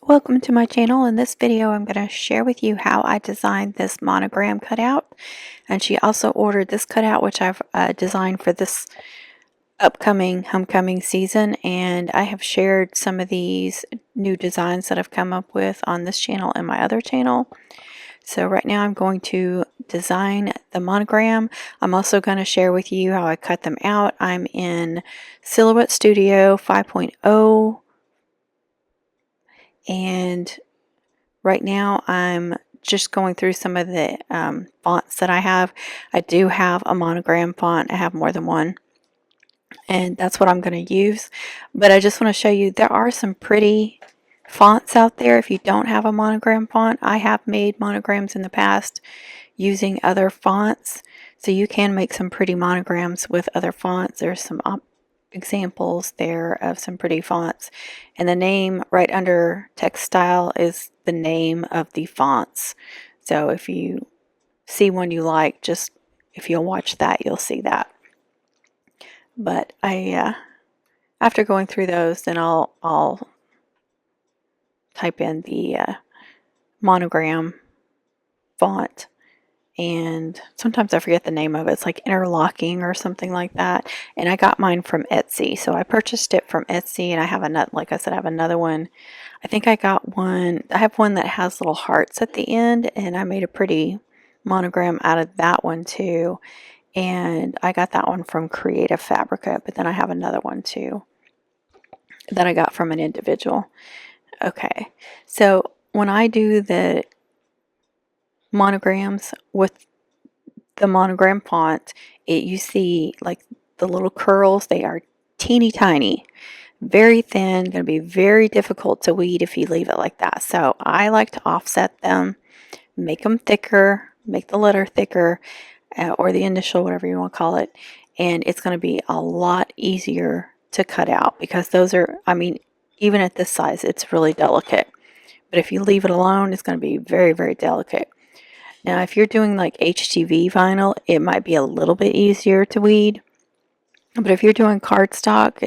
Welcome to my channel. In this video I'm going to share with you how I designed this monogram cutout, and she also ordered this cutout which I've designed for this upcoming homecoming season, and I have shared some of these new designs that I've come up with on this channel and my other channel. So right now I'm going to design the monogram. I'm also going to share with you how I cut them out. I'm in Silhouette Studio 5.0, and right now I'm just going through some of the fonts that I have. I do have a monogram font. I have more than one, and that's what I'm going to use. But I just want to show you there are some pretty fonts out there if you don't have a monogram font. I have made monograms in the past using other fonts, so you can make some pretty monograms with other fonts. There's some examples there of some pretty fonts, and the name right under text style is the name of the fonts. So if you see one you like, just if you'll watch that, you'll see that. But I after going through those, then I'll type in the monogram font, and sometimes I forget the name of it. It's like interlocking or something like that. And I got mine from Etsy. So I purchased it from Etsy, and I have another, like I said, I have another one. I think I got one, I have one that has little hearts at the end, and I made a pretty monogram out of that one too. And I got that one from Creative Fabrica, but then I have another one too that I got from an individual. Okay, so when I do the monograms with the monogram font, you see like the little curls, they are teeny tiny, very thin, going to be very difficult to weed if you leave it like that. So I like to offset them, make them thicker, make the letter thicker, or the initial, whatever you want to call it, and it's going to be a lot easier to cut out, because those are, I mean, even at this size it's really delicate, but if you leave it alone it's going to be very, very delicate. Now, if you're doing like HTV vinyl, it might be a little bit easier to weed. But if you're doing cardstock,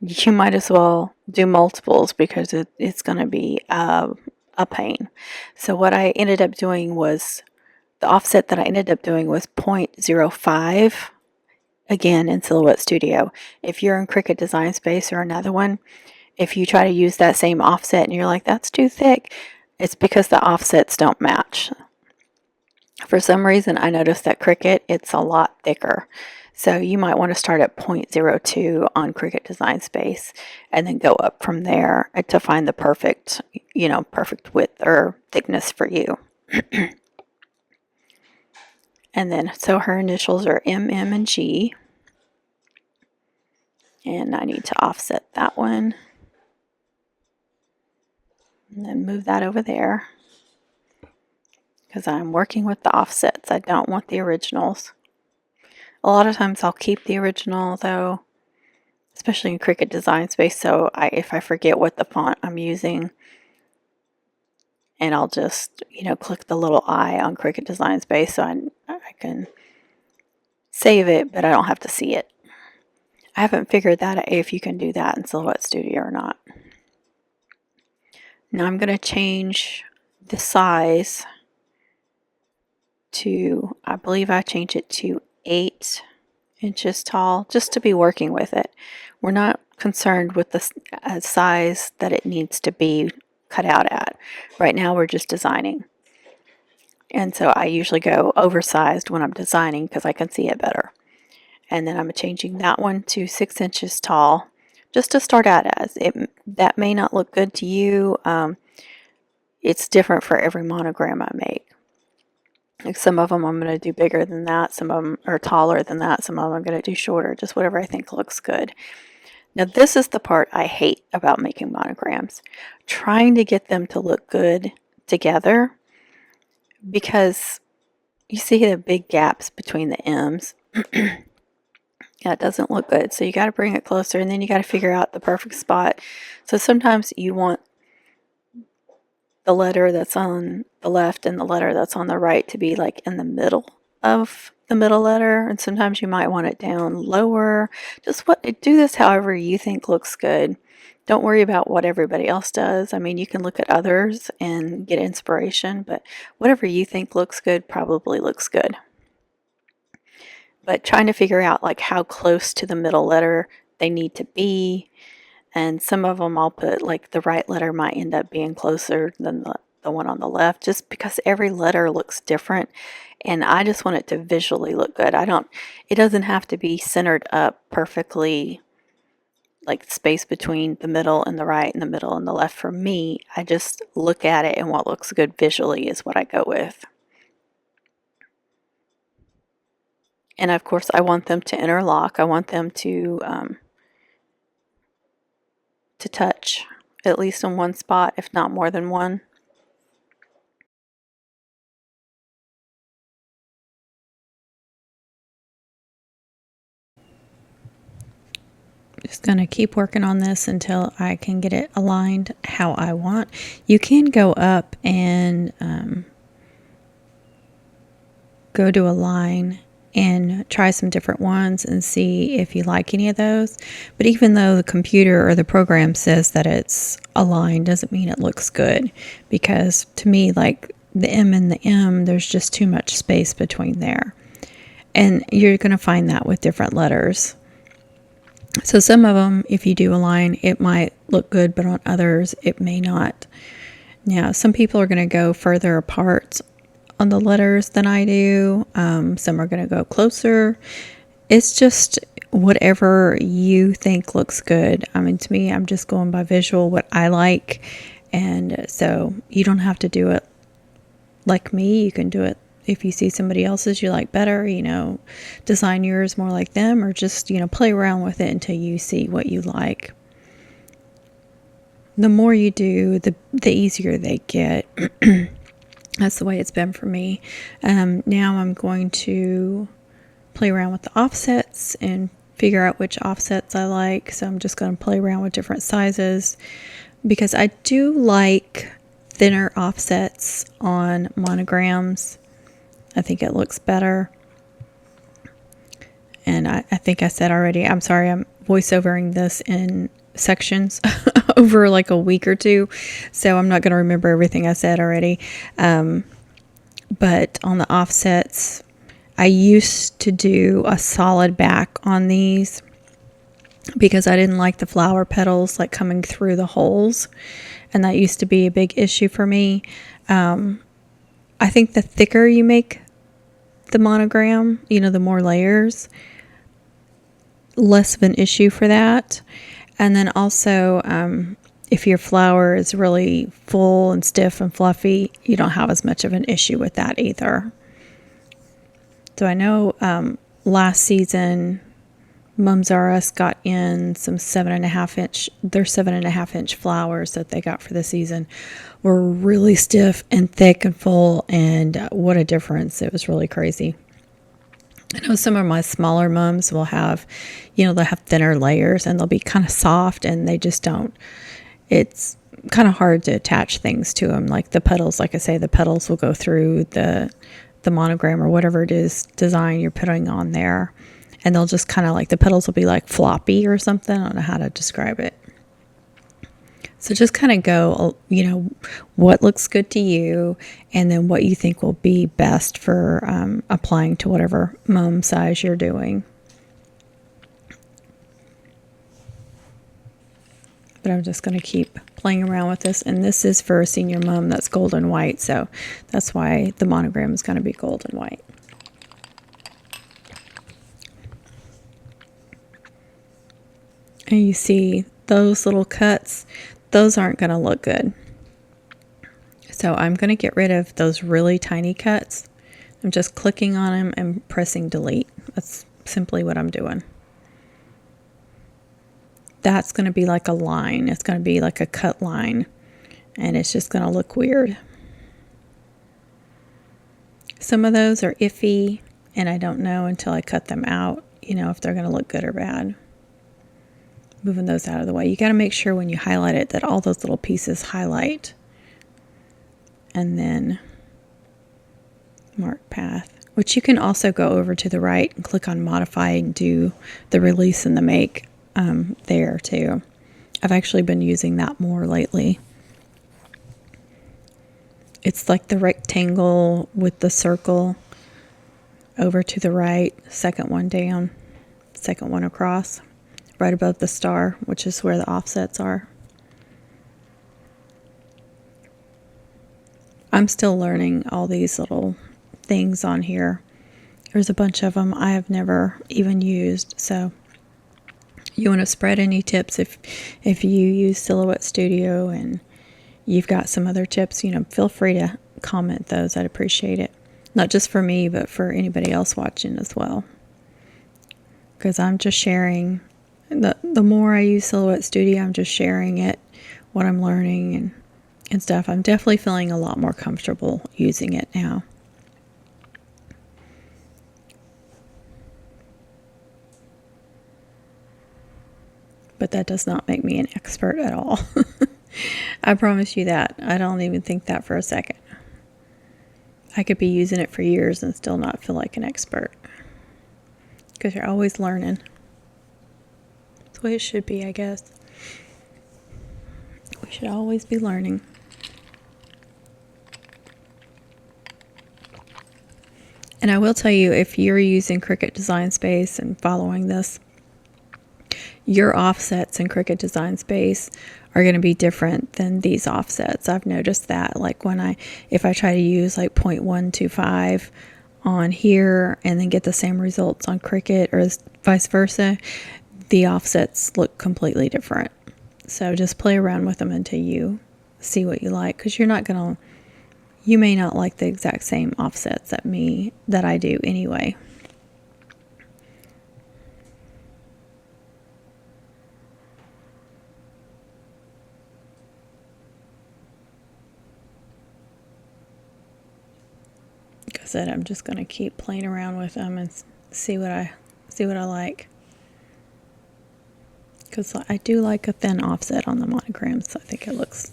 you might as well do multiples, because it's going to be a pain. So what I ended up doing was, the offset that I ended up doing was 0.05, again in Silhouette Studio. If you're in Cricut Design Space or another one, if you try to use that same offset and you're like, that's too thick, it's because the offsets don't match. For some reason, I noticed that Cricut, it's a lot thicker. So you might want to start at 0.02 on Cricut Design Space and then go up from there to find the perfect, perfect width or thickness for you. And then, so her initials are M, M, and G. And I need to offset that one. And then move that over there, because I'm working with the offsets. I don't want the originals. A lot of times I'll keep the original though, especially in Cricut Design Space, so if I forget what the font I'm using, and I'll just, click the little I on Cricut Design Space so I can save it, but I don't have to see it. I haven't figured that out if you can do that in Silhouette Studio or not. Now I'm going to change the size to, I believe I changed it to 8 inches tall, just to be working with it. We're not concerned with the size that it needs to be cut out at. Right now we're just designing. And so I usually go oversized when I'm designing because I can see it better. And then I'm changing that one to 6 inches tall, just to start out as. That may not look good to you. It's different for every monogram I make. Like some of them I'm going to do bigger than that, some of them are taller than that, some of them I'm going to do shorter, just whatever I think looks good. Now this is the part I hate about making monograms, trying to get them to look good together, because you see the big gaps between the M's. That doesn't look good, so you got to bring it closer, and then you got to figure out the perfect spot. So sometimes you want the letter that's on the left and the letter that's on the right to be like in the middle of the middle letter, and sometimes you might want it down lower. Just do this however you think looks good. Don't worry about what everybody else does. I mean, you can look at others and get inspiration, but whatever you think looks good probably looks good. But trying to figure out like how close to the middle letter they need to be, and some of them I'll put like the right letter might end up being closer than the one on the left, just because every letter looks different, and I just want it to visually look good. It doesn't have to be centered up perfectly, like space between the middle and the right and the middle and the left. For me, I just look at it and what looks good visually is what I go with. And of course, I want them to interlock. I want them to touch at least in one spot, if not more than one. Just going to keep working on this until I can get it aligned how I want. You can go up and go to a line and try some different ones and see if you like any of those. But even though the computer or the program says that it's aligned, doesn't mean it looks good, because to me, like the M and the M, there's just too much space between there. And you're going to find that with different letters. So some of them, if you do align, it might look good, but on others, it may not. Now, some people are going to go further apart on the letters than I do. Some are going to go closer. It's just whatever you think looks good. I mean, to me, I'm just going by visual, what I like. And so you don't have to do it like me. You can do it if you see somebody else's you like better, design yours more like them, or just, play around with it until you see what you like. The more you do, the easier they get. That's the way it's been for me. Now I'm going to play around with the offsets and figure out which offsets I like. So I'm just going to play around with different sizes, because I do like thinner offsets on monograms. I think it looks better. And I think I said already, I'm sorry, I'm voiceovering this in sections over like a week or two, so I'm not going to remember everything I said already. But on the offsets, I used to do a solid back on these because I didn't like the flower petals like coming through the holes, and that used to be a big issue for me. I think the thicker you make the monogram, the more layers, less of an issue for that. And then also, if your flower is really full and stiff and fluffy, you don't have as much of an issue with that either. So I know last season, Mums R Us got in some 7.5 inch, their 7.5 inch flowers that they got for the season were really stiff and thick and full, and what a difference. It was really crazy. I know some of my smaller mums will have, they'll have thinner layers and they'll be kind of soft, and they just don't, it's kind of hard to attach things to them. Like the petals, like I say, the petals will go through the monogram or whatever it is design you're putting on there. And they'll just kind of like, the petals will be like floppy or something. I don't know how to describe it. So just kind of go, what looks good to you, and then what you think will be best for applying to whatever mum size you're doing. But I'm just going to keep playing around with this. And this is for a senior mum that's gold and white. So that's why the monogram is going to be gold and white. And you see those little cuts, those aren't going to look good. So I'm going to get rid of those really tiny cuts. I'm just clicking on them and pressing delete. That's simply what I'm doing. That's going to be like a line. It's going to be like a cut line, and it's just going to look weird. Some of those are iffy, and I don't know until I cut them out, if they're going to look good or bad. Moving those out of the way. You got to make sure when you highlight it that all those little pieces highlight. And then mark path, which you can also go over to the right and click on modify and do the release and the make there too. I've actually been using that more lately. It's like the rectangle with the circle over to the right, second one down, second one across, right above the star, which is where the offsets are. I'm still learning all these little things on here. There's a bunch of them I have never even used, so you want to spread any tips if you use Silhouette Studio and you've got some other tips, feel free to comment those. I'd appreciate it. Not just for me, but for anybody else watching as well. Because I'm just sharing. The more I use Silhouette Studio, I'm just sharing it, what I'm learning and stuff. I'm definitely feeling a lot more comfortable using it now. But that does not make me an expert at all. I promise you that. I don't even think that for a second. I could be using it for years and still not feel like an expert. Because you're always learning. That's the way it should be, I guess. We should always be learning. And I will tell you, if you're using Cricut Design Space and following this, your offsets in Cricut Design Space are going to be different than these offsets. I've noticed that, like if I try to use like 0.125 on here and then get the same results on Cricut or vice versa, the offsets look completely different. So just play around with them until you see what you like, because you may not like the exact same offsets that I do anyway. Like I said, I'm just going to keep playing around with them and see what I like. Because I do like a thin offset on the monograms. I think it looks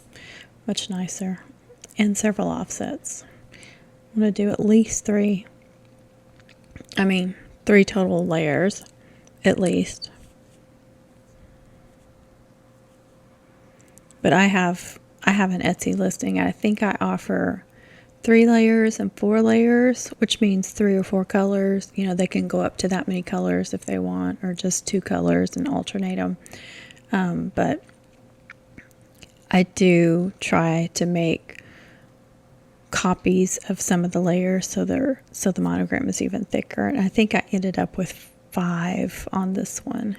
much nicer. And several offsets. I'm going to do at least 3 total layers, at least. But I have an Etsy listing. I think I offer 3 layers and 4 layers, which means 3 or 4 colors. They can go up to that many colors if they want, or just 2 colors and alternate them. But I do try to make copies of some of the layers so the monogram is even thicker. And I think I ended up with 5 on this one.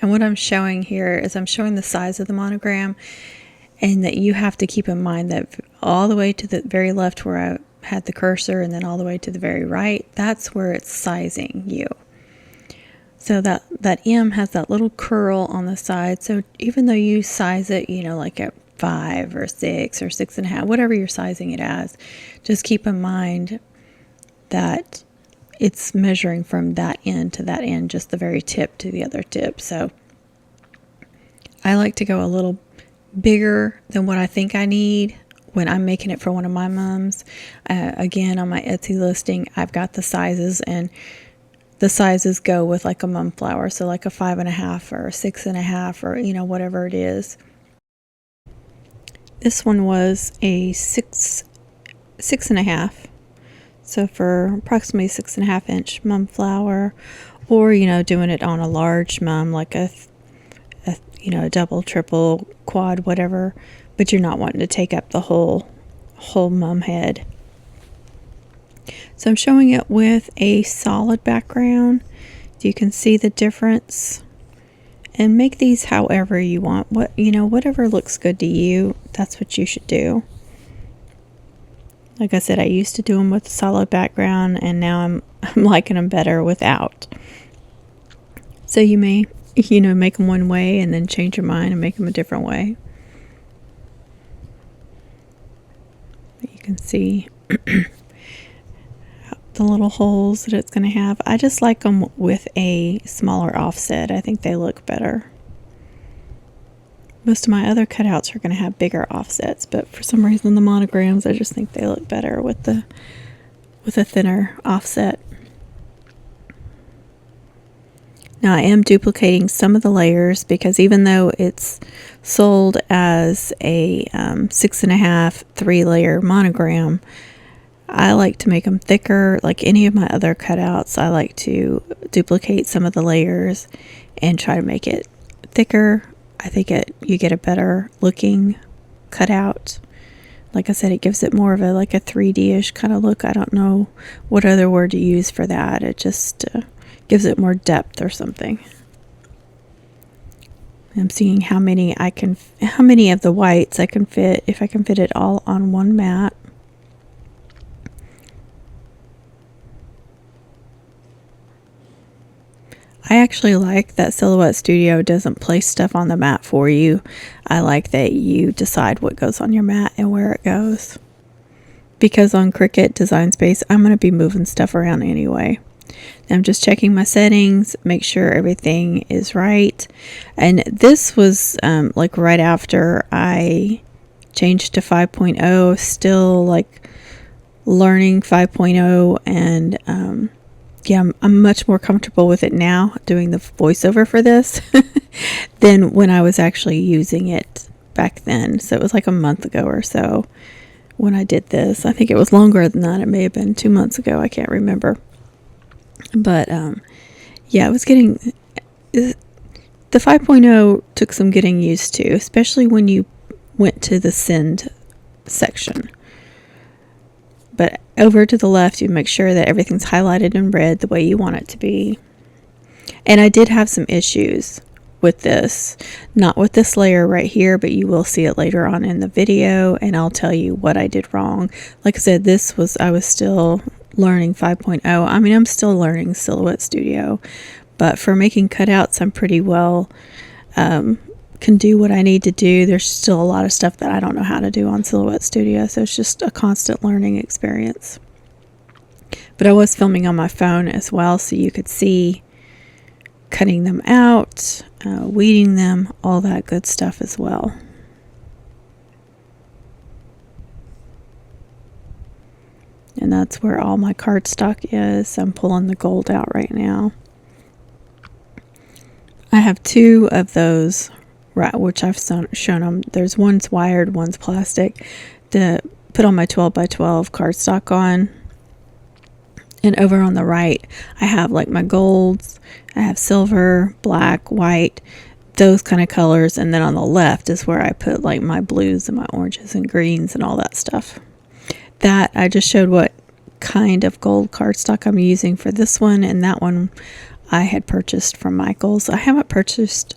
And what I'm showing here is I'm showing the size of the monogram, and that you have to keep in mind that all the way to the very left where I had the cursor and then all the way to the very right, that's where it's sizing you. So that M has that little curl on the side. So even though you size it, like at 5 or 6 or 6.5, whatever you're sizing it as, just keep in mind that it's measuring from that end to that end, just the very tip to the other tip. So I like to go a little bigger than what I think I need when I'm making it for one of my mums. Again, on my Etsy listing, I've got the sizes, and the sizes go with like a mum flower. So like a 5.5 or a 6.5 or, whatever it is. This one was a 6.5. So for approximately 6.5 inch mum flower, or, doing it on a large mum, like a double, triple, quad, whatever, but you're not wanting to take up the whole mum head. So I'm showing it with a solid background. You can see the difference. And make these however you want. Whatever looks good to you, that's what you should do. Like I said, I used to do them with a solid background, and now I'm liking them better without. So you may, make them one way and then change your mind and make them a different way. You can see the little holes that it's going to have. I just like them with a smaller offset. I think they look better. Most of my other cutouts are going to have bigger offsets, but for some reason the monograms, I just think they look better with a thinner offset. Now I am duplicating some of the layers because even though it's sold as a 6.5 3-layer monogram, I like to make them thicker. Like any of my other cutouts, I like to duplicate some of the layers and try to make it thicker. I think you get a better looking cutout. Like I said, it gives it more of a 3D-ish kind of look. I don't know what other word to use for that. It just gives it more depth or something. I'm seeing how many of the whites I can fit, if I can fit it all on one mat. I actually like that Silhouette Studio doesn't place stuff on the mat for you. I like that you decide what goes on your mat and where it goes. Because on Cricut Design Space, I'm going to be moving stuff around anyway. I'm just checking my settings, make sure everything is right. And this was right after I changed to 5.0, still learning 5.0, and yeah, I'm much more comfortable with it now doing the voiceover for this than when I was actually using it back then. So it was like a month ago or so when I did this. I think it was longer than that. It may have been 2 months ago. I can't remember. But yeah, it was getting... The 5.0 took some getting used to, especially when you went to the send section. But over to the left, you make sure that everything's highlighted in red the way you want it to be. And I did have some issues with this. Not with this layer right here, but you will see it later on in the video, and I'll tell you what I did wrong. Like I said, I was still learning 5.0. I mean, I'm still learning Silhouette Studio, but for making cutouts, I'm pretty well... can do what I need to do. There's still a lot of stuff that I don't know how to do on Silhouette Studio, so it's just a constant learning experience. But I was filming on my phone as well, so you could see cutting them out, weeding them, all that good stuff as well. And that's where all my cardstock is. I'm pulling the gold out right now. I have 2 of those, which I've shown them. There's one's wired, one's plastic, to put on my 12 by 12 cardstock on. And over on the right, I have my golds. I have silver, black, white, those kind of colors. And then on the left is where I put my blues and my oranges and greens and all that stuff. That I just showed what kind of gold cardstock I'm using for this one, and that one I had purchased from Michaels. I haven't purchased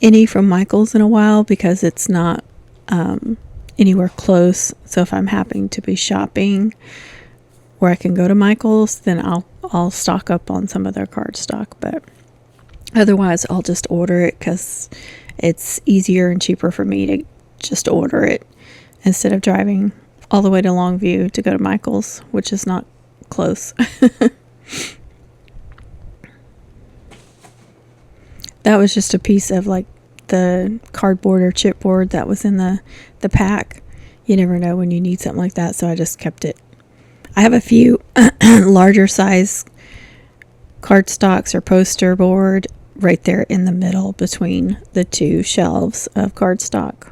any from Michaels in a while because it's not anywhere close. So if I'm happening to be shopping where I can go to Michaels, then I'll stock up on some of their cardstock. But otherwise, I'll just order it because it's easier and cheaper for me to just order it instead of driving all the way to Longview to go to Michaels, which is not close. That was just a piece of the cardboard or chipboard that was in the pack. You never know when you need something like that, so I just kept it. I have a few larger size cardstocks or poster board right there in the middle between the 2 shelves of cardstock.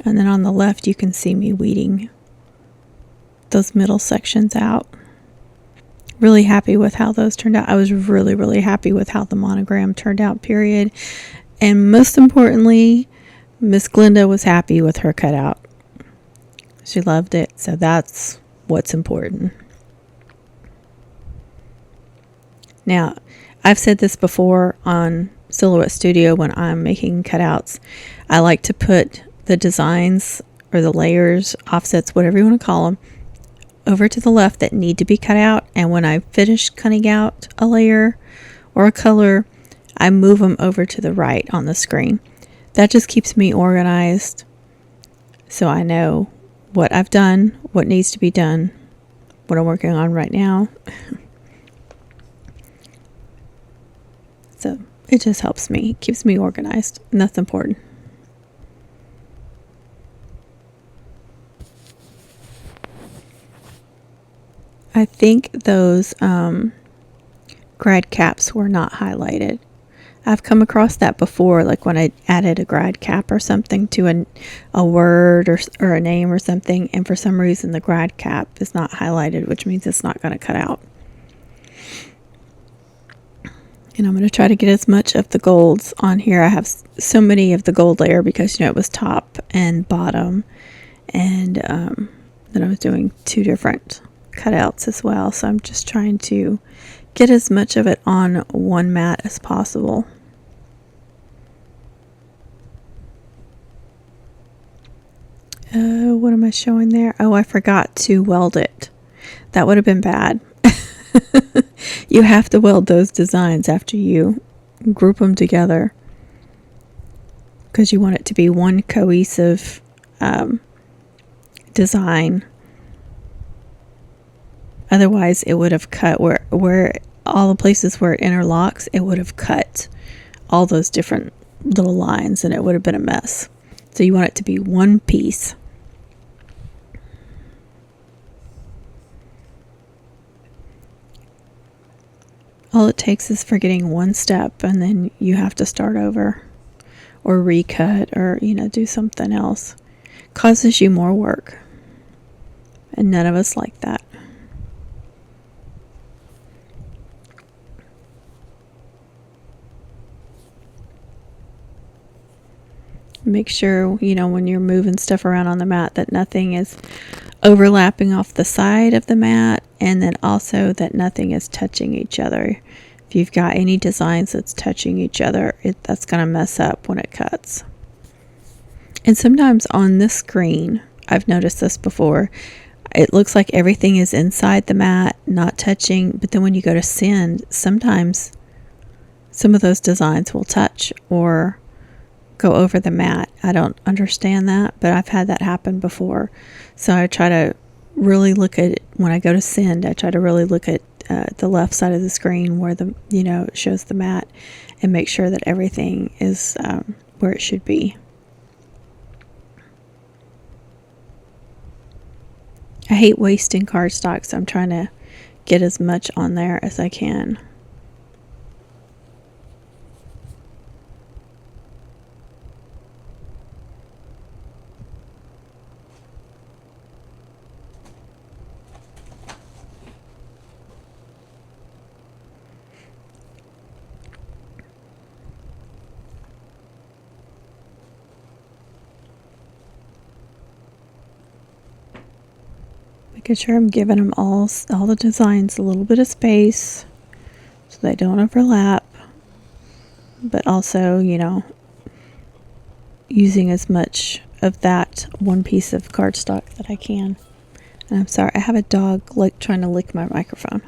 And then on the left, you can see me weeding those middle sections out. Really happy with how those turned out. I was really, really happy with how the monogram turned out, period. And most importantly, Miss Glenda was happy with her cutout. She loved it, so that's what's important. Now, I've said this before on Silhouette Studio when I'm making cutouts. I like to put the designs or the layers, offsets, whatever you want to call them, over to the left that need to be cut out, and when I finish cutting out a layer or a color, I move them over to the right on the screen. That just keeps me organized, so I know what I've done, what needs to be done, what I'm working on right now. So it just helps me, keeps me organized, and that's important. I think those grad caps were not highlighted. I've come across that before, like when I added a grad cap or something to a word or a name or something, and for some reason the grad cap is not highlighted, which means it's not going to cut out. And I'm going to try to get as much of the golds on here. I have so many of the gold layer because, it was top and bottom. And then I was doing 2 different cutouts as well. So I'm just trying to get as much of it on one mat as possible. What am I showing there? Oh, I forgot to weld it. That would have been bad. You have to weld those designs after you group them together, because you want it to be one cohesive design. Otherwise, it would have cut where all the places where it interlocks, it would have cut all those different little lines, and it would have been a mess. So you want it to be one piece. All it takes is forgetting one step, and then you have to start over or recut or, do something else. Causes you more work. And none of us like that. Make sure, when you're moving stuff around on the mat, that nothing is overlapping off the side of the mat, and then also that nothing is touching each other. If you've got any designs that's touching each other, that's going to mess up when it cuts. And sometimes on this screen, I've noticed this before, it looks like everything is inside the mat, not touching, but then when you go to send, sometimes some of those designs will touch or go over the mat. I don't understand that, but I've had that happen before. So I try to really look at it when I go to send. I try to really look at the left side of the screen where it shows the mat, and make sure that everything is where it should be. I hate wasting cardstock, so I'm trying to get as much on there as I can. Making sure I'm giving them all the designs a little bit of space so they don't overlap, but also, using as much of that one piece of cardstock that I can. And I'm sorry, I have a dog trying to lick my microphone.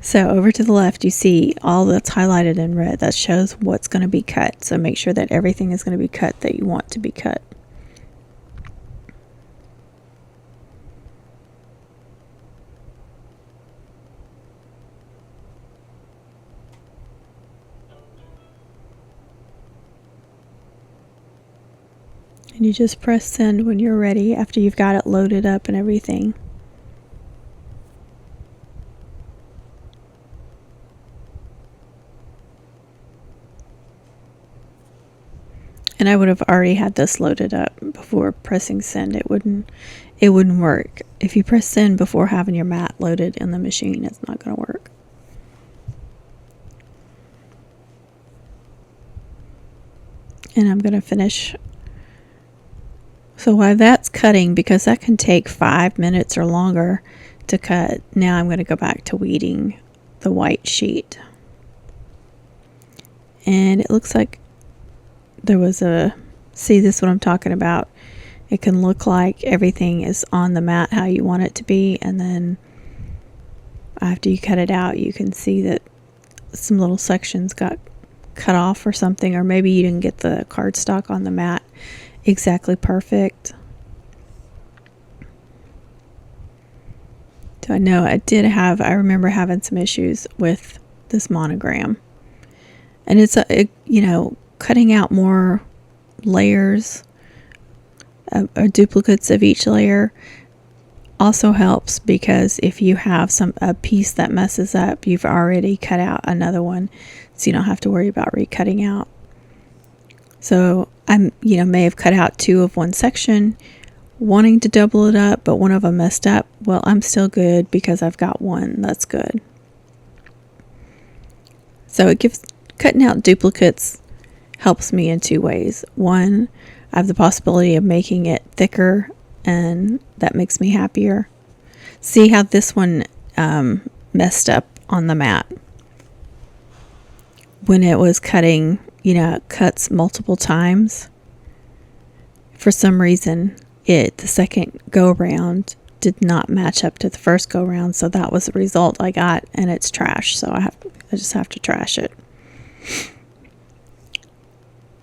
So over to the left, you see all that's highlighted in red. That shows what's going to be cut. So make sure that everything is going to be cut that you want to be cut. And you just press send when you're ready, after you've got it loaded up and everything. And I would have already had this loaded up before pressing send. It wouldn't work. If you press send before having your mat loaded in the machine, it's not going to work. And I'm going to finish. So while that's cutting, because that can take 5 minutes or longer to cut, now I'm going to go back to weeding the white sheet. And it looks like there was see, this is what I'm talking about. It can look like everything is on the mat how you want it to be, and then after you cut it out, you can see that some little sections got cut off or something, or maybe you didn't get the cardstock on the mat exactly perfect. So I know I remember having some issues with this monogram, and it's cutting out more layers or duplicates of each layer also helps because if you have a piece that messes up, you've already cut out another one, so you don't have to worry about recutting out. So I may have cut out 2 of one section, wanting to double it up, but one of them messed up. Well, I'm still good because I've got one that's good. So cutting out duplicates helps me in 2 ways. One, I have the possibility of making it thicker, and that makes me happier. See how this one messed up on the mat when it was cutting, it cuts multiple times. For some reason, the second go round did not match up to the first go round, so that was the result I got, and it's trash, so I just have to trash it.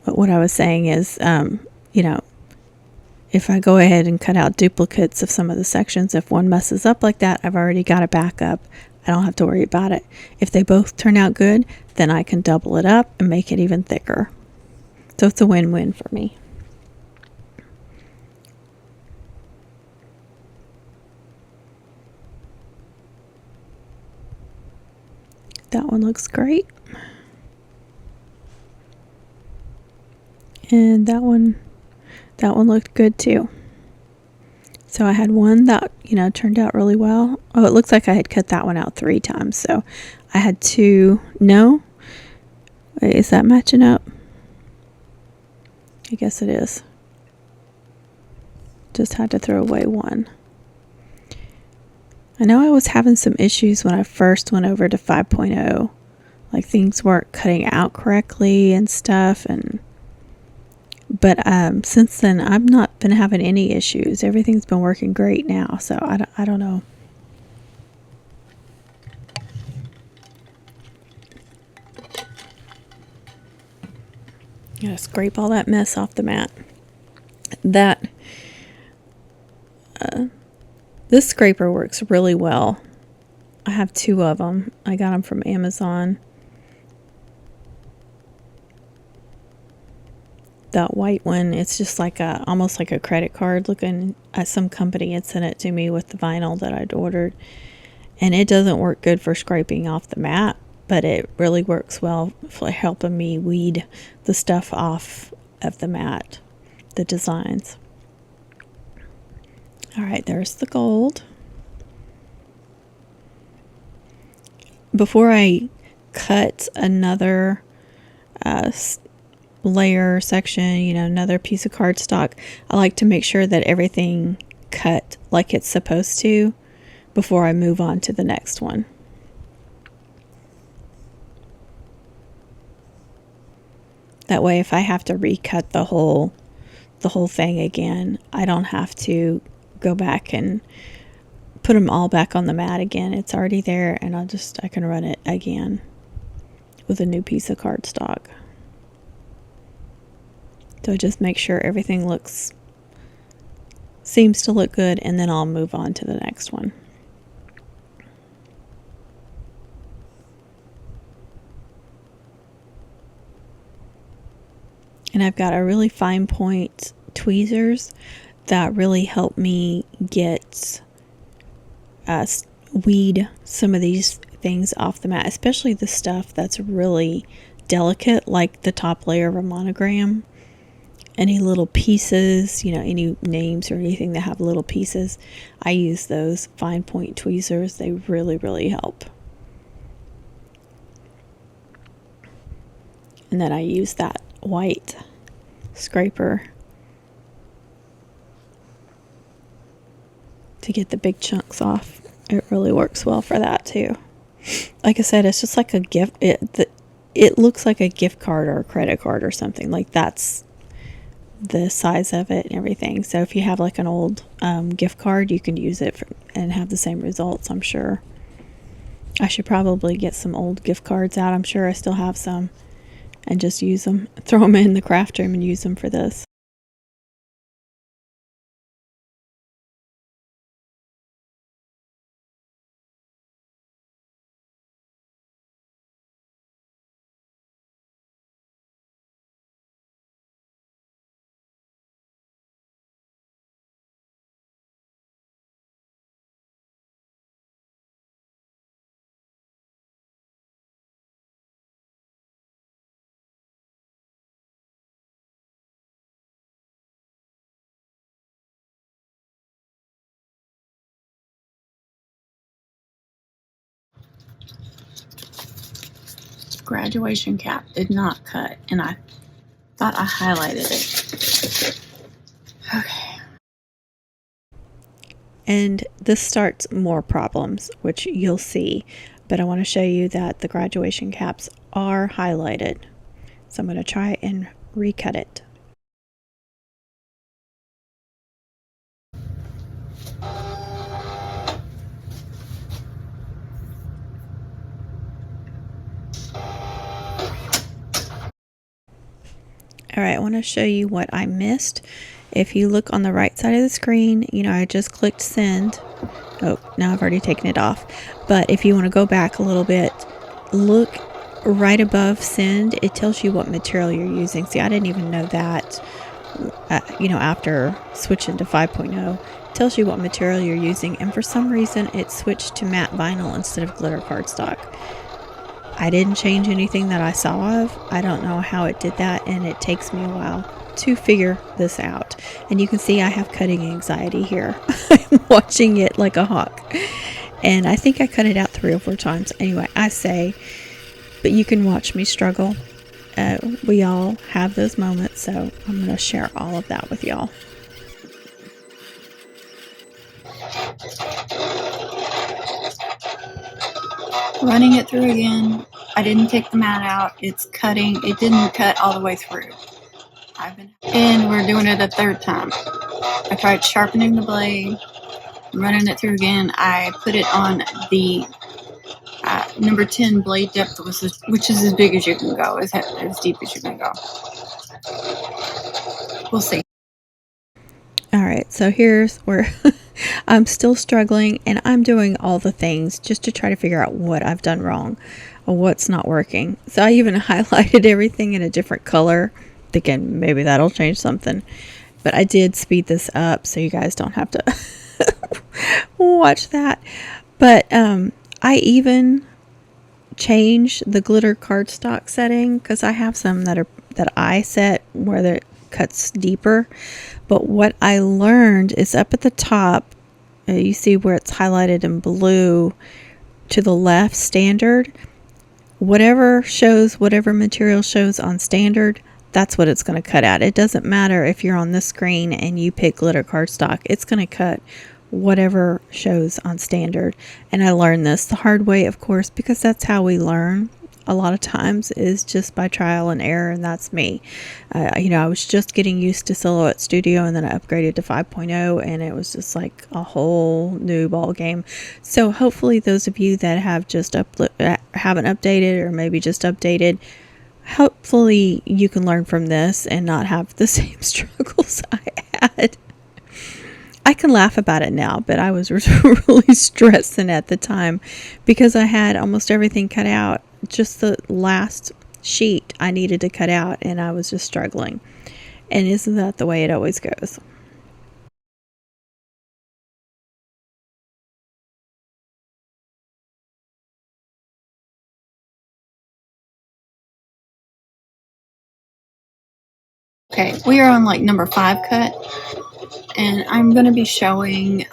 But what I was saying is, if I go ahead and cut out duplicates of some of the sections, if one messes up like that, I've already got a backup. I don't have to worry about it. If they both turn out good, then I can double it up and make it even thicker. So it's a win-win for me. That one looks great. And that one looked good too. So I had one that, turned out really well. Oh, it looks like I had cut that one out 3 times. So I had 2. No? Wait, is that matching up? I guess it is. Just had to throw away 1. I know I was having some issues when I first went over to 5.0. Like things weren't cutting out correctly and stuff, but since then I've not been having any issues. Everything's been working great now, so I don't know. Gotta scrape all that mess off the mat. This scraper works really well. I have 2 of them. I got them from Amazon. That white one, it's just like almost like a credit card looking. Some company had sent it to me with the vinyl that I'd ordered, and it doesn't work good for scraping off the mat, but it really works well for helping me weed the stuff off of the mat, the designs. All right, there's the gold. Before I cut another layer section, another piece of cardstock, I like to make sure that everything cut like it's supposed to before I move on to the next one. That way, if I have to recut the whole thing again, I don't have to go back and put them all back on the mat again. It's already there, and I can run it again with a new piece of cardstock. So just make sure everything seems to look good, and then I'll move on to the next one. And I've got a really fine point tweezers that really help me get weed some of these things off the mat, especially the stuff that's really delicate, like the top layer of a monogram. Any little pieces, any names or anything that have little pieces, I use those fine point tweezers. They really, really help. And then I use that white scraper to get the big chunks off. It really works well for that too. Like I said, it's just like a gift. It looks like a gift card or a credit card or something. Like that's the size of it and everything. So if you have like an old gift card, you can use it and have the same results, I'm sure. I should probably get some old gift cards out. I'm sure I still have some, and just use them, throw them in the craft room and use them for this. graduation cap did not cut, and I thought I highlighted it. Okay. And this starts more problems, which you'll see, but I want to show you that the graduation caps are highlighted. So I'm going to try and recut it. Alright, I want to show you what I missed. If you look on the right side of the screen, I just clicked send. Oh, now I've already taken it off. But if you want to go back a little bit, look right above send. It tells you what material you're using. See, I didn't even know that, after switching to 5.0. It tells you what material you're using. And for some reason, it switched to matte vinyl instead of glitter cardstock. I didn't change anything that I saw of. I don't know how it did that, and it takes me a while to figure this out. And you can see I have cutting anxiety here. I'm watching it like a hawk. And I think I cut it out 3 or 4 times. Anyway, I say, but you can watch me struggle. We all have those moments, so I'm going to share all of that with y'all. Running it through again. I didn't take the mat out. It's cutting. It didn't cut all the way through. And we're doing it a 3rd time. I tried sharpening the blade, running it through again. I put it on the number 10 blade depth, which is as big as you can go, as deep as you can go. We'll see. Alright, so here's where I'm still struggling, and I'm doing all the things just to try to figure out what I've done wrong or what's not working. So I even highlighted everything in a different color, thinking maybe that'll change something. But I did speed this up so you guys don't have to watch that. But I even changed the glitter cardstock setting because I have some that I set where it cuts deeper. But what I learned is up at the top, you see where it's highlighted in blue to the left, standard. Whatever material shows on standard, that's what it's going to cut at. It doesn't matter if you're on this screen and you pick glitter cardstock. It's going to cut whatever shows on standard. And I learned this the hard way, of course, because that's how we learn a lot of times, is just by trial and error, and that's me. I was just getting used to Silhouette Studio, and then I upgraded to 5.0, and it was just like a whole new ball game. So hopefully those of you that have just haven't updated, or maybe just updated, hopefully you can learn from this and not have the same struggles I had. I can laugh about it now, but I was really stressing at the time because I had almost everything cut out. Just the last sheet I needed to cut out, and I was just struggling. And isn't that the way it always goes? Okay, we are on like number 5 cut, and I'm going to be showing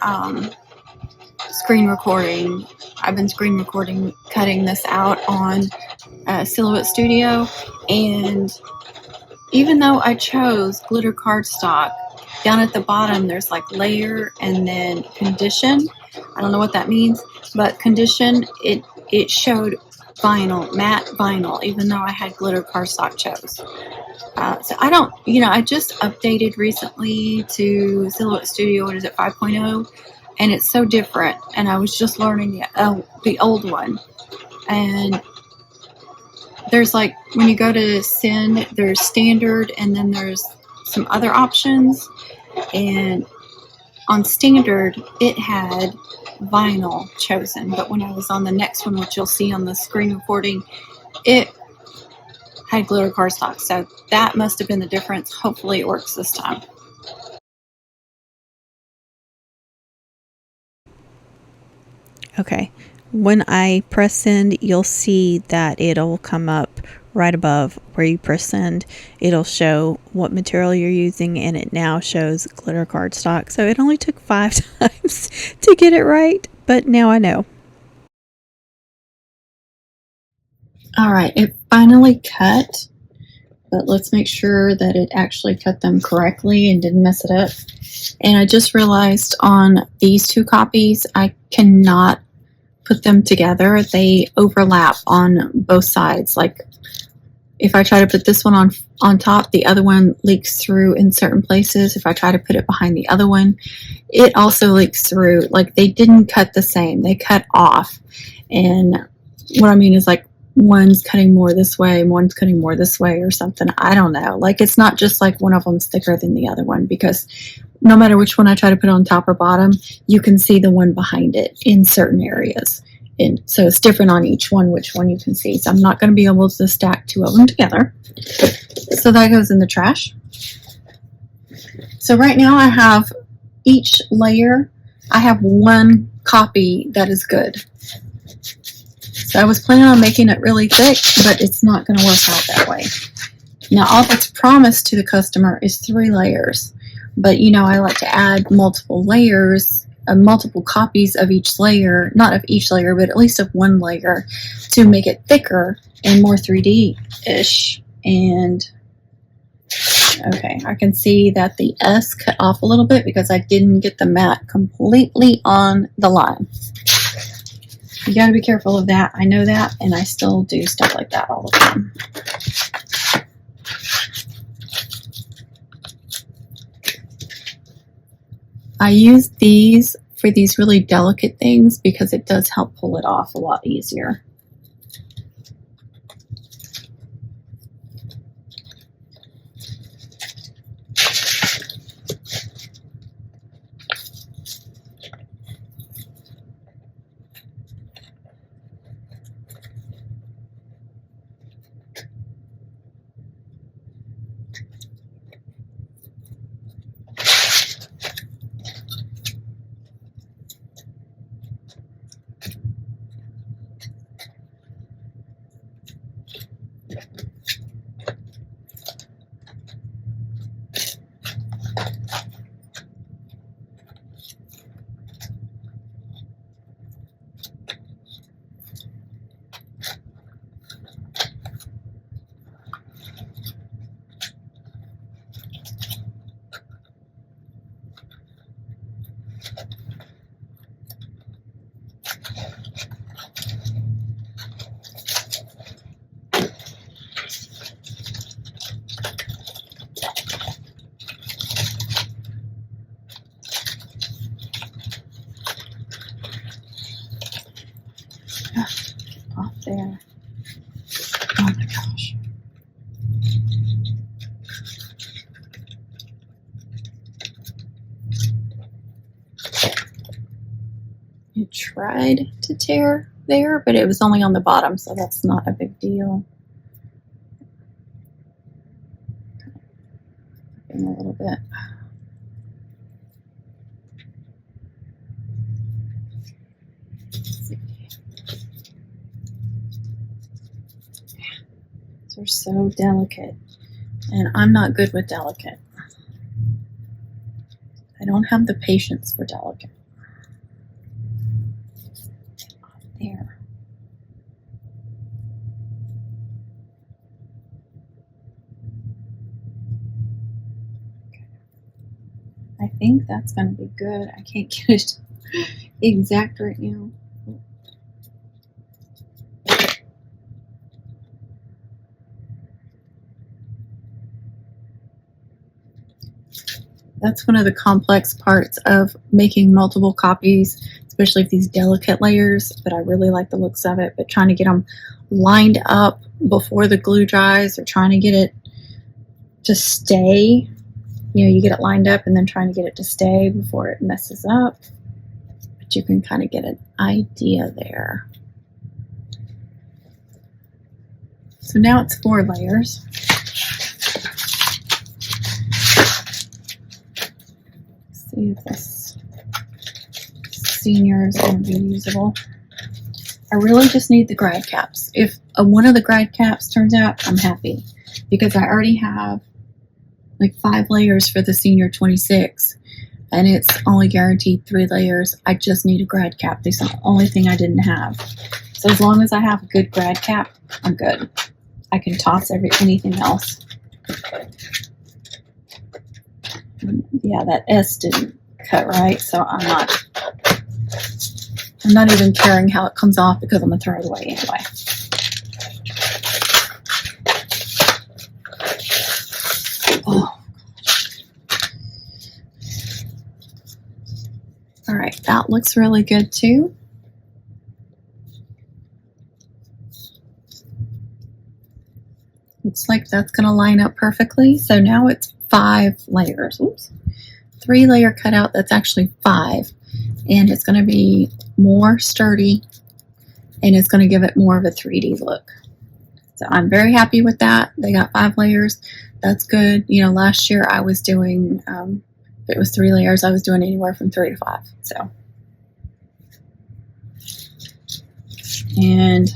screen recording. I've been screen recording, cutting this out on Silhouette Studio, and even though I chose glitter cardstock, down at the bottom there's like layer and then condition. I don't know what that means, but condition, it showed vinyl, matte vinyl, even though I had glitter cardstock chose. So I don't, I just updated recently to Silhouette Studio, 5.0, and it's so different. And I was just learning the old one. And there's like, when you go to send, there's standard, and then there's some other options. And on standard, it had vinyl chosen. But when I was on the next one, which you'll see on the screen recording, it had glitter cardstock. So that must have been the difference. Hopefully it works this time. Okay, when I press send, you'll see that it'll come up right above where you press send. It'll show what material you're using, and it now shows glitter cardstock. So it only took 5 times to get it right, but now I know. All right, finally cut, but let's make sure that it actually cut them correctly and didn't mess it up. And I just realized on these two copies, I cannot put them together. They overlap on both sides. Like if I try to put this one on top, the other one leaks through in certain places. If I try to put it behind the other one, it also leaks through. Like they didn't cut the same. They cut off. And what I mean is like one's cutting more this way, one's cutting more this way or something. I don't know. Like it's not just like one of them's thicker than the other one, because no matter which one I try to put on top or bottom, you can see the one behind it in certain areas. And so it's different on each one, which one you can see. So I'm not going to be able to stack two of them together. So that goes in the trash. So right now I have each layer, I have one copy that is good. So I was planning on making it really thick, but it's not going to work out that way. Now all that's promised to the customer is 3 layers. But you know, I like to add multiple layers, multiple copies of each layer, not of each layer, but at least of one layer to make it thicker and more 3D-ish. And okay, I can see that the S cut off a little bit because I didn't get the mat completely on the line. You got to be careful of that. I know that, and I still do stuff like that all the time. I use these for these really delicate things because it does help pull it off a lot easier. Off there. Oh my gosh. It tried to tear there, but it was only on the bottom, so that's not a big deal. A little bit. They're so delicate, and I'm not good with delicate. I don't have the patience for delicate. There. Okay. I think that's going to be good. I can't get it exact right now. That's one of the complex parts of making multiple copies, especially of these delicate layers, but I really like the looks of it. But trying to get them lined up before the glue dries, or trying to get it to stay. You know, you get it lined up and then trying to get it to stay before it messes up. But you can kind of get an idea there. So now it's 4 layers. See if this senior is going to be usable. I really just need the grad caps. If one of the grad caps turns out, I'm happy, because I already have like 5 layers for the senior 26, and it's only guaranteed 3 layers. I just need a grad cap. This is the only thing I didn't have. So as long as I have a good grad cap, I'm good. I can toss anything else. Yeah, that S didn't cut right, so I'm not even caring how it comes off because I'm gonna throw it away anyway. Oh. All right, that looks really good too. Looks like that's gonna line up perfectly. So now it's 5 layers. Oops. 3-layer cutout, that's actually 5. And it's gonna be more sturdy and it's gonna give it more of a 3D look. So I'm very happy with that. They got 5 layers. That's good. You know, last year I was doing, if it was 3 layers, I was doing anywhere from 3 to 5. So, and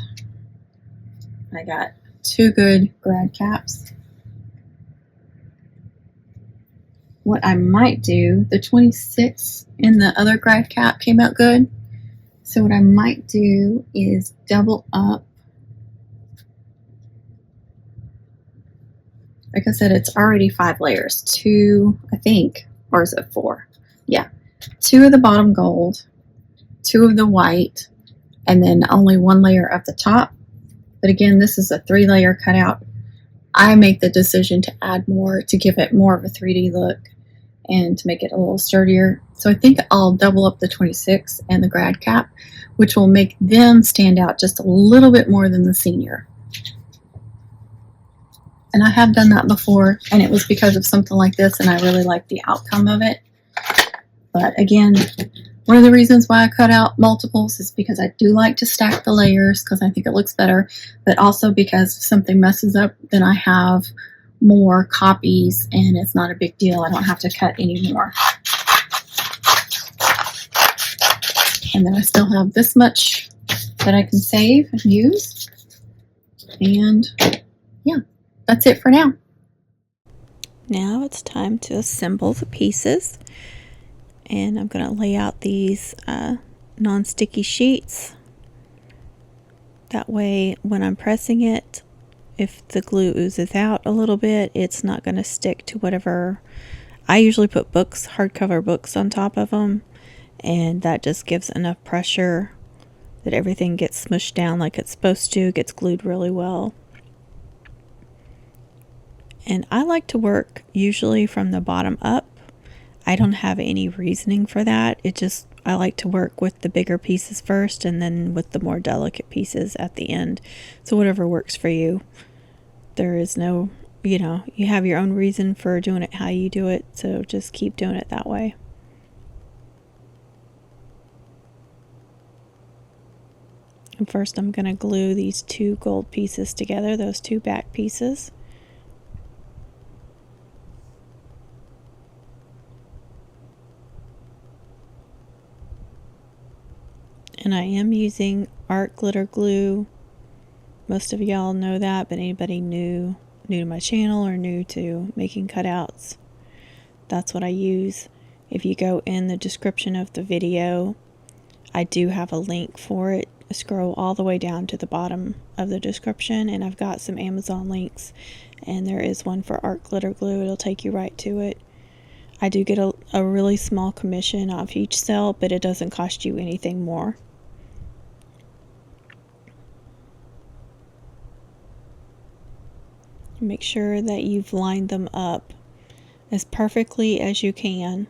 I got 2 good grad caps. What I might do, the 26 in the other grad cap came out good. So what I might do is double up. Like I said, it's already 5 layers. 2, I think, or is it 4? Yeah. 2 of the bottom gold, 2 of the white, and then only 1 layer of the top. But again, this is a 3-layer cutout. I make the decision to add more to give it more of a 3D look and to make it a little sturdier. So I think I'll double up the 26 and the grad cap, which will make them stand out just a little bit more than the senior. And I have done that before, and it was because of something like this, and I really liked the outcome of it. But again, one of the reasons why I cut out multiples is because I do like to stack the layers because I think it looks better, but also because if something messes up, then I have more copies and it's not a big deal. I don't have to cut any more. And then I still have this much that I can save and use. And yeah, that's it for now. Now it's time to assemble the pieces. And I'm going to lay out these non-sticky sheets. That way when I'm pressing it, if the glue oozes out a little bit, it's not going to stick to whatever. I usually put books, hardcover books on top of them, and that just gives enough pressure that everything gets smushed down like it's supposed to, gets glued really well. And I like to work usually from the bottom up. I don't have any reasoning for that. I like to work with the bigger pieces first and then with the more delicate pieces at the end. So whatever works for you. There is no, you have your own reason for doing it how you do it. So just keep doing it that way. And first I'm going to glue these 2 gold pieces together, those 2 back pieces. And I am using art glitter glue. Most of y'all know that, but anybody new to my channel or new to making cutouts, that's what I use. If you go in the description of the video, I do have a link for it. Scroll all the way down to the bottom of the description, and I've got some Amazon links, and there is one for art glitter glue. It'll take you right to it. I do get a really small commission off each sale, but it doesn't cost you anything more. Make sure that you've lined them up as perfectly as you can.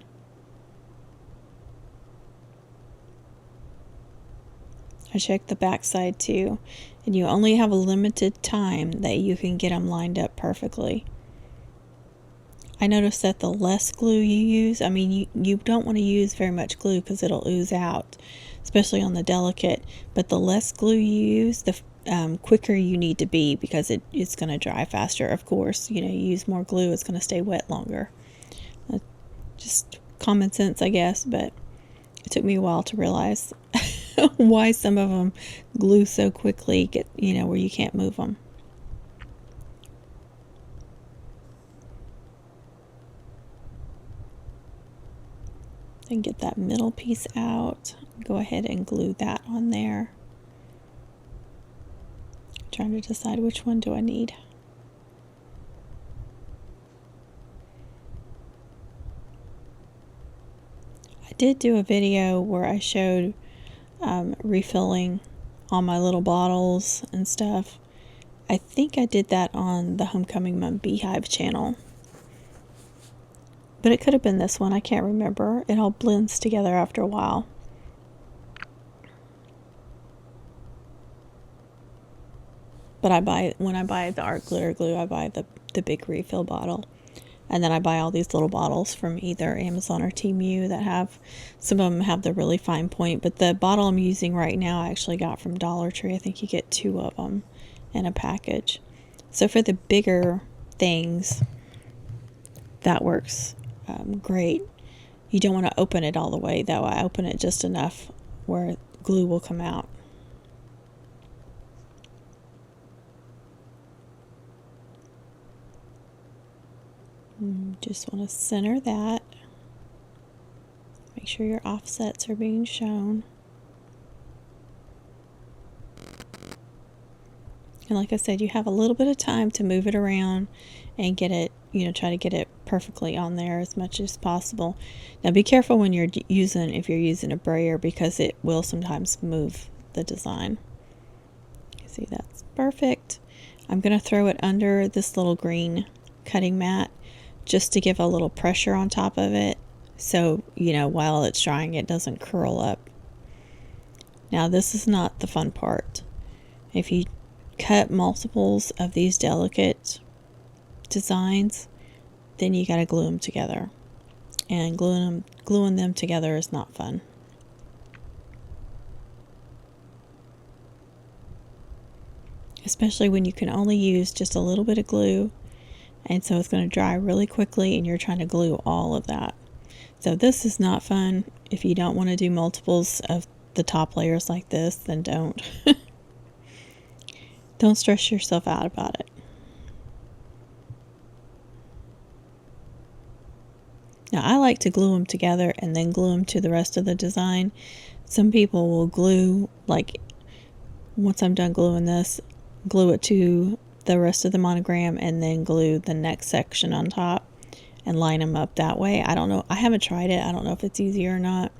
I checked the back side too, and you only have a limited time that you can get them lined up perfectly. I noticed that the less glue you use, you don't want to use very much glue because it'll ooze out, especially on the delicate, but the less glue you use, the quicker you need to be because it's going to dry faster. Of course, you use more glue, it's going to stay wet longer. Just common sense, I guess, but it took me a while to realize why some of them glue so quickly, where you can't move them. Then get that middle piece out. Go ahead and glue that on there. Trying to decide which one do I need. I did do a video where I showed refilling all my little bottles and stuff. I think I did that on the Homecoming Mom Beehive channel. But it could have been this one. I can't remember. It all blends together after a while. But when I buy the art glitter glue, I buy the big refill bottle. And then I buy all these little bottles from either Amazon or Temu that have, some of them have the really fine point. But the bottle I'm using right now I actually got from Dollar Tree. I think you get 2 of them in a package. So for the bigger things, that works great. You don't want to open it all the way though. I open it just enough where glue will come out. Just want to center that. Make sure your offsets are being shown. And like I said, you have a little bit of time to move it around and get it, try to get it perfectly on there as much as possible. Now be careful when you're if you're using a brayer, because it will sometimes move the design. You see, that's perfect. I'm going to throw it under this little green cutting mat just to give a little pressure on top of it, so while it's drying it doesn't curl up. Now this is not the fun part. If you cut multiples of these delicate designs, then you got to glue them together, and gluing them together is not fun. Especially when you can only use just a little bit of glue, and so it's going to dry really quickly and you're trying to glue all of that. So this is not fun. If you don't want to do multiples of the top layers like this, then don't. Don't stress yourself out about it. Now I like to glue them together and then glue them to the rest of the design. Some people will glue, like once I'm done gluing this, glue it to the rest of the monogram and then glue the next section on top and line them up that way. I don't know. I haven't tried it. I don't know if it's easier or not.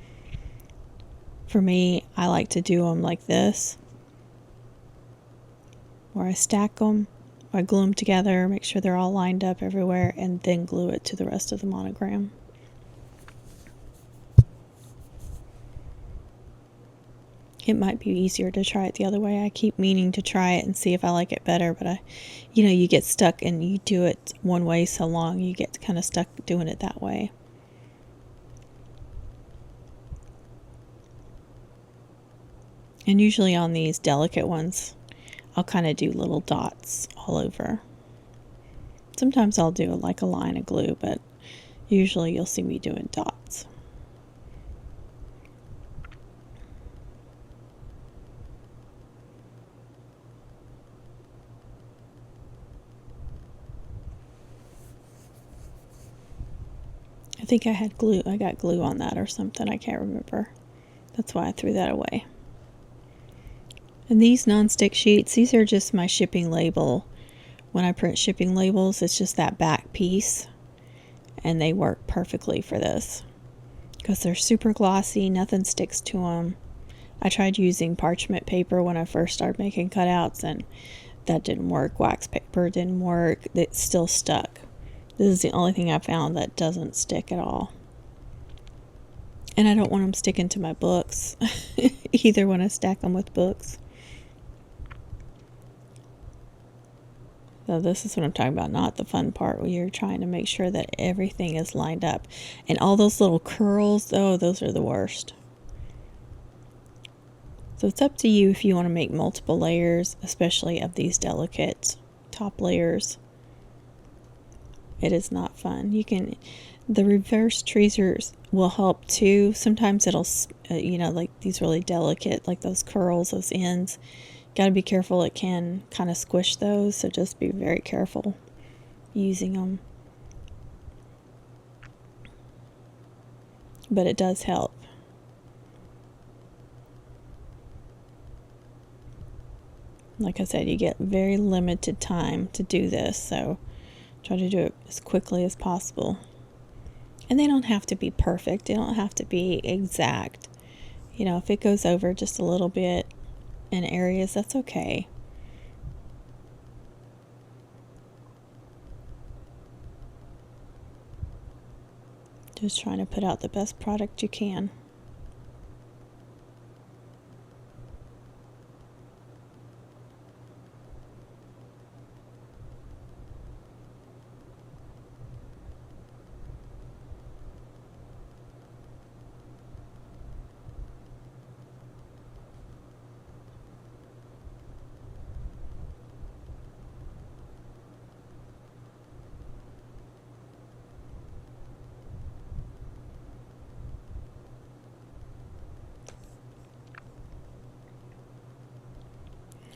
For me, I like to do them like this, where I stack them, or I glue them together, make sure they're all lined up everywhere, and then glue it to the rest of the monogram. It might be easier to try it the other way. I keep meaning to try it and see if I like it better, but you get stuck and you do it one way so long, you get kind of stuck doing it that way. And usually on these delicate ones, I'll kind of do little dots all over. Sometimes I'll do like a line of glue, but usually you'll see me doing dots. I think I had glue. I got glue on that or something. I can't remember. That's why I threw that away. And these non-stick sheets, these are just my shipping label. When I print shipping labels, it's just that back piece. And they work perfectly for this, because they're super glossy. Nothing sticks to them. I tried using parchment paper when I first started making cutouts, and that didn't work. Wax paper didn't work. It still stuck. This is the only thing I found that doesn't stick at all. And I don't want them sticking to my books either when I stack them with books. So this is what I'm talking about, not the fun part where you're trying to make sure that everything is lined up. And all those little curls, oh, those are the worst. So it's up to you if you want to make multiple layers, especially of these delicate top layers. It is not fun. The reverse tweezers will help too. Sometimes it'll, like these really delicate, like those curls, those ends. Got to be careful. It can kind of squish those, so just be very careful using them. But it does help. Like I said, you get very limited time to do this, so try to do it as quickly as possible. And they don't have to be perfect. They don't have to be exact. You know, if it goes over just a little bit in areas, that's okay. Just trying to put out the best product you can.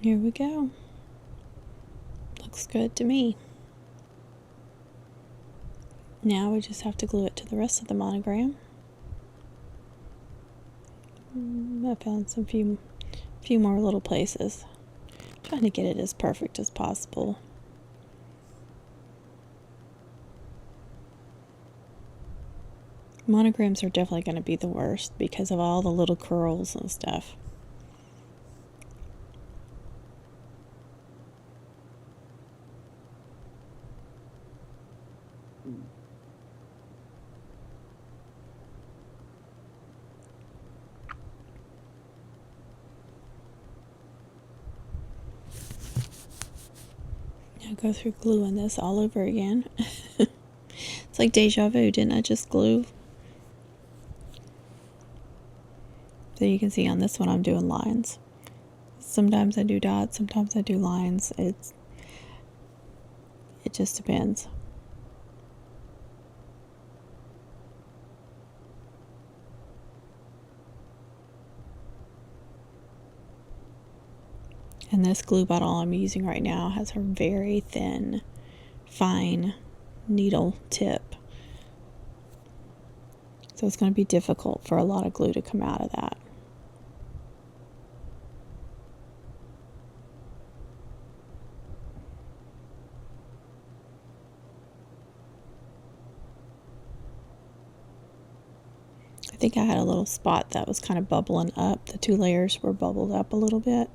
Here we go. Looks good to me. Now we just have to glue it to the rest of the monogram. I found some few more little places. Trying to get it as perfect as possible. Monograms are definitely going to be the worst because of all the little curls and stuff. Now go through gluing this all over again. It's like deja vu, didn't I just glue? So you can see on this one I'm doing lines. Sometimes I do dots, sometimes I do lines. It just depends. And this glue bottle I'm using right now has a very thin, fine needle tip. So it's going to be difficult for a lot of glue to come out of that. I think I had a little spot that was kind of bubbling up. The two layers were bubbled up a little bit.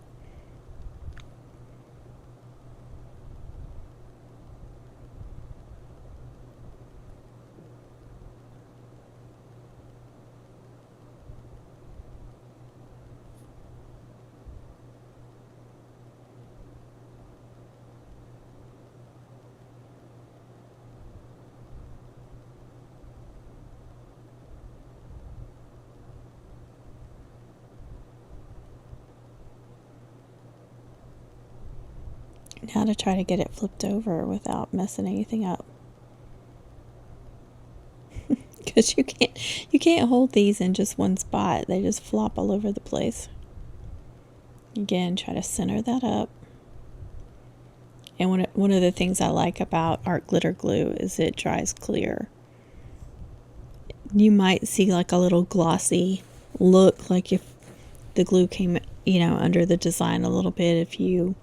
Now to try to get it flipped over without messing anything up. Because you can't hold these in just one spot. They just flop all over the place. Again, try to center that up. And one of the things I like about art glitter glue is it dries clear. You might see like a little glossy look, like if the glue came, under the design a little bit. If you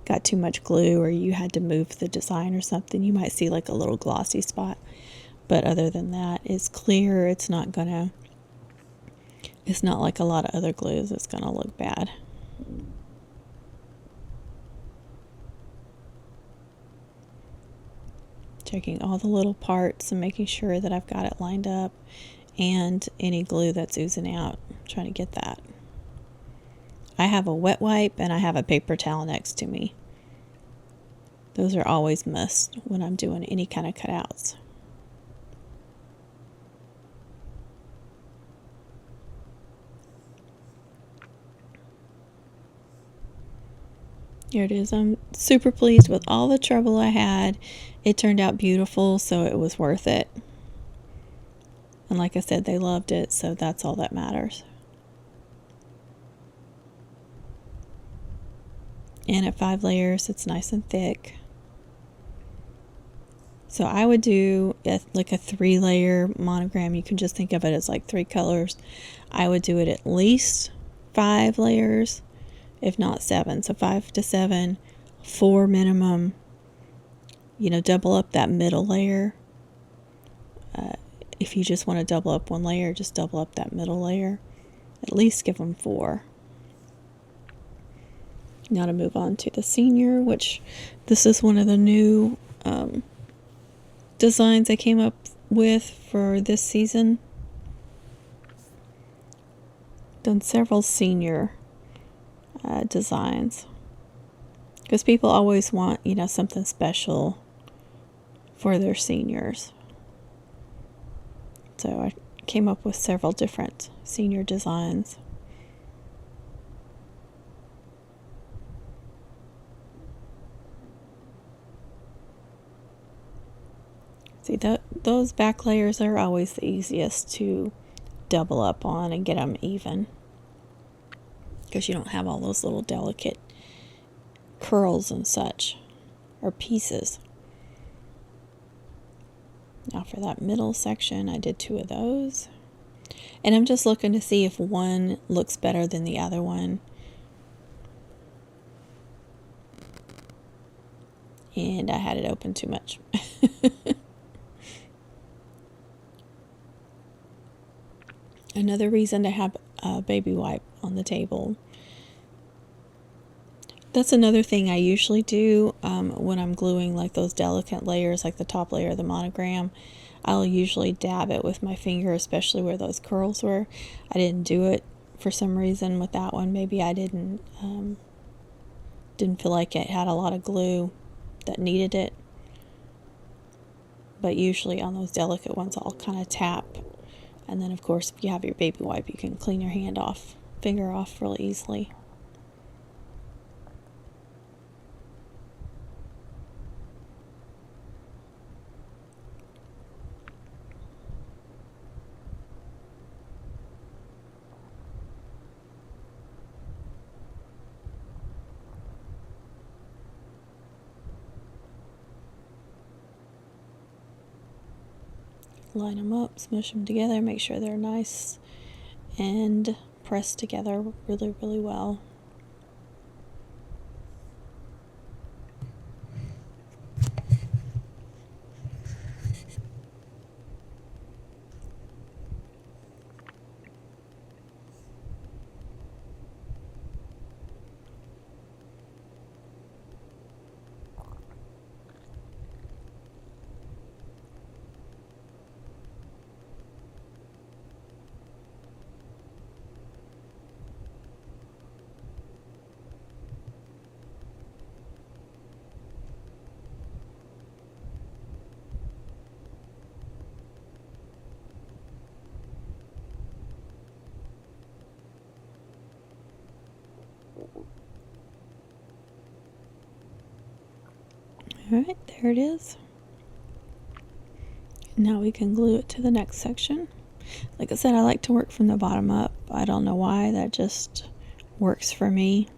got too much glue or you had to move the design or something, you might see like a little glossy spot. But other than that, it's clear. It's not like a lot of other glues. It's gonna look bad. Checking all the little parts and making sure that I've got it lined up, and any glue that's oozing out, trying to get that. I have a wet wipe and I have a paper towel next to me. Those are always must when I'm doing any kind of cutouts. Here it is. I'm super pleased with all the trouble I had. It turned out beautiful, so it was worth it. And like I said, they loved it, so that's all that matters. And at 5 layers, it's nice and thick. So I would do like a 3-layer monogram. You can just think of it as like 3 colors. I would do it at least 5 layers. if not 7. So 5 to 7, 4 minimum. You know, double up that middle layer. If you just want to double up one layer, just double up that middle layer. At least give them 4. Now to move on to the senior, which this is one of the new designs I came up with for this season. Done several senior designs because people always want, you know, something special for their seniors. So I came up with several different senior designs. See, those back layers are always the easiest to double up on and get them even, because you don't have all those little delicate curls and such, or pieces. Now for that middle section, I did 2 of those. And I'm just looking to see if one looks better than the other one. And I had it open too much. Another reason to have a baby wipe on the table. That's another thing I usually do when I'm gluing like those delicate layers, like the top layer of the monogram. I'll usually dab it with my finger, especially where those curls were. I didn't do it for some reason with that one. Maybe I didn't feel like it had a lot of glue that needed it. But usually on those delicate ones, I'll kind of tap. And then, of course, if you have your baby wipe, you can clean your finger off really easily. Line them up, smush them together, make sure they're nice and pressed together really, really well. Alright, there it is. Now we can glue it to the next section. Like I said, I like to work from the bottom up. I don't know why, that just works for me.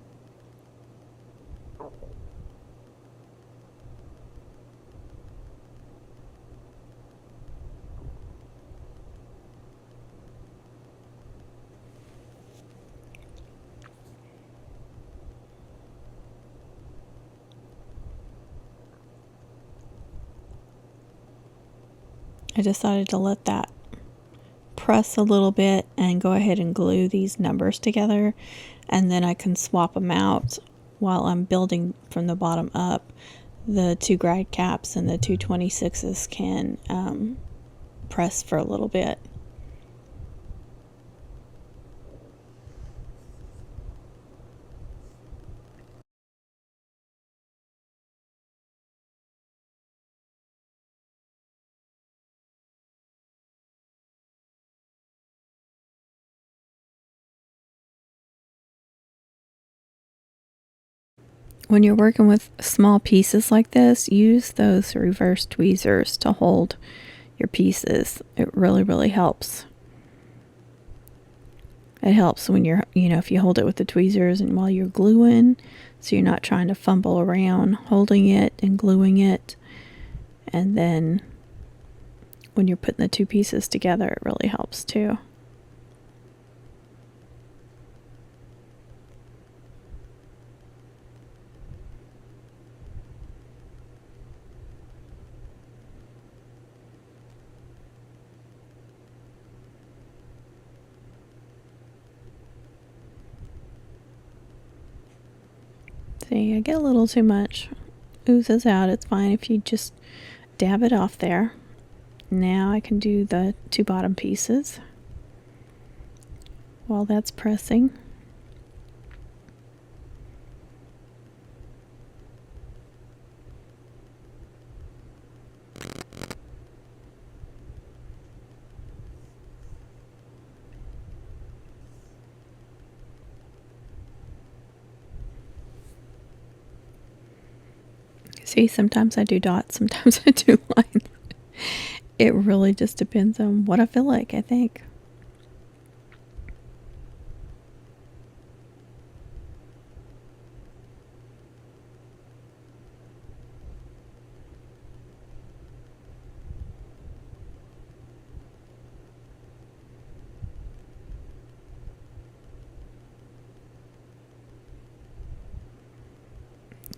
I decided to let that press a little bit and go ahead and glue these numbers together, and then I can swap them out while I'm building from the bottom up. The 2 grad caps and the 226s can press for a little bit. When you're working with small pieces like this, use those reverse tweezers to hold your pieces. It really, really helps. It helps when you're, if you hold it with the tweezers and while you're gluing, so you're not trying to fumble around holding it and gluing it. And then when you're putting the 2 pieces together, it really helps too. See, I get a little too much. Oozes out. It's fine if you just dab it off there. Now I can do the 2 bottom pieces while that's pressing. See, sometimes I do dots, sometimes I do lines. It really just depends on what I feel like, I think.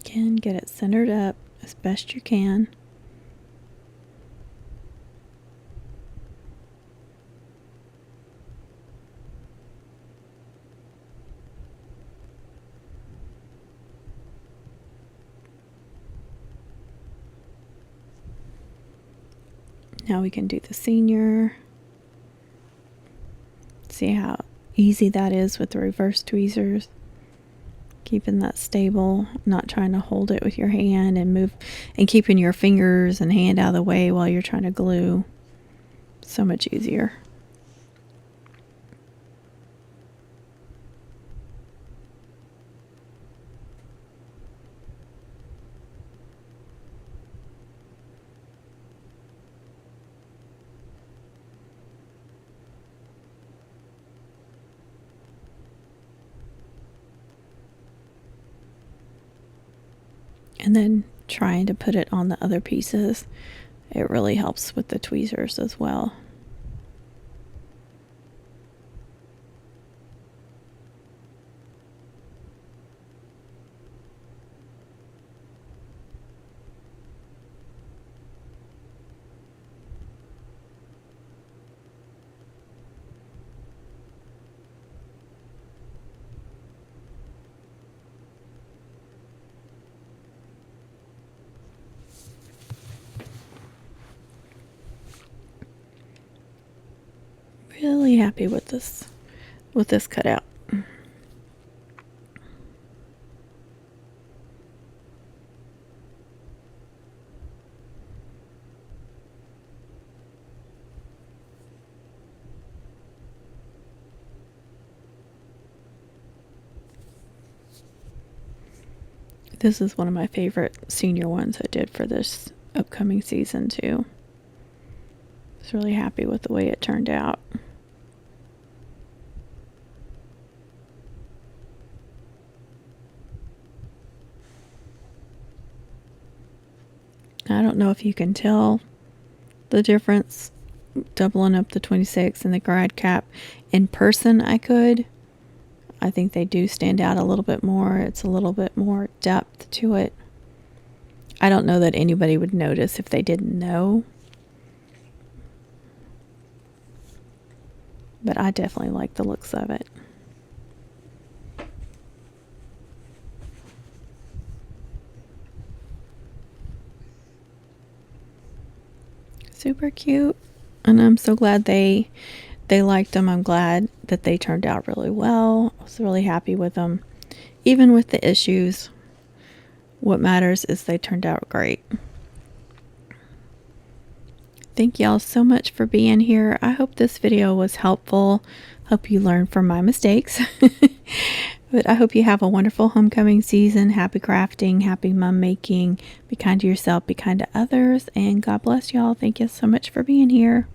Again, get it centered up as best you can. Now we can do the senior. See how easy that is with the reverse tweezers. Keeping that stable, not trying to hold it with your hand and move, and keeping your fingers and hand out of the way while you're trying to glue. So much easier. And then trying to put it on the other pieces, it really helps with the tweezers as well. Really happy with this cutout. This is one of my favorite senior ones I did for this upcoming season too. I was really happy with the way it turned out. I don't know if you can tell the difference doubling up the 26 and the grad cap. In person I could. I think they do stand out a little bit more. It's a little bit more depth to it. I don't know that anybody would notice if they didn't know. But I definitely like the looks of it. Super cute. And I'm so glad they liked them. I'm glad that they turned out really well. I was really happy with them. Even with the issues, what matters is they turned out great. Thank y'all so much for being here. I hope this video was helpful. Hope you learned from my mistakes. But I hope you have a wonderful homecoming season. Happy crafting, happy mom making. Be kind to yourself, be kind to others, and God bless y'all. Thank you so much for being here.